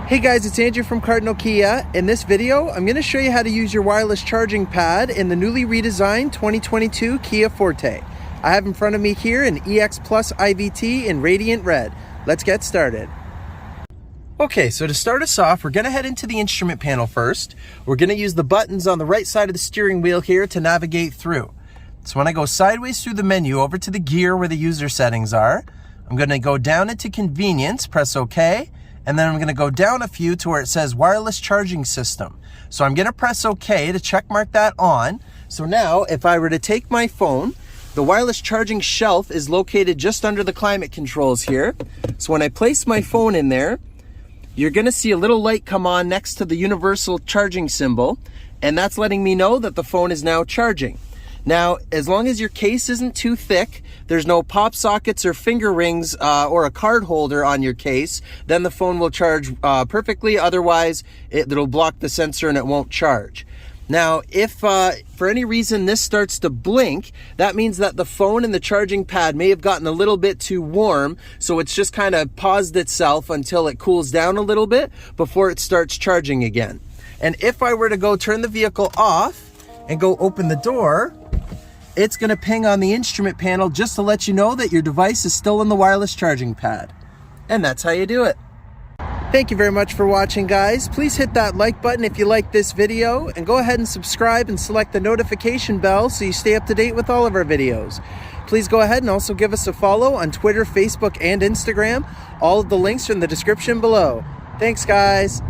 Hey guys, it's Andrew from Cardinal Kia. In this video, I'm going to show you how to use your wireless charging pad in the newly redesigned 2022 Kia Forte. I have in front of me here an EX Plus IVT in radiant red. Let's get started. Okay, so to start us off, we're going to head into the instrument panel first. We're going to use the buttons on the right side of the steering wheel here to navigate through. So when I go sideways through the menu over to the gear where the user settings are, I'm going to go down into convenience, press OK. And then I'm going to go down a few to where it says wireless charging system. So I'm going to press OK to check mark that on. So now if I were to take my phone, the wireless charging shelf is located just under the climate controls here. So when I place my phone in there, you're going to see a little light come on next to the universal charging symbol. And that's letting me know that the phone is now charging. Now, as long as your case isn't too thick, there's no pop sockets or finger rings or a card holder on your case, then the phone will charge perfectly. Otherwise, it'll block the sensor and it won't charge. Now, if for any reason this starts to blink, that means that the phone and the charging pad may have gotten a little bit too warm, so it's just kind of paused itself until it cools down a little bit before it starts charging again. And if I were to go turn the vehicle off and go open the door, it's going to ping on the instrument panel just to let you know that your device is still in the wireless charging pad. And that's how you do it. Thank you very much for watching, guys. Please hit that like button if you like this video, and go ahead and subscribe and select the notification bell so you stay up to date with all of our videos. Please go ahead and also give us a follow on Twitter, Facebook, and Instagram. All of the links are in the description below. Thanks, guys.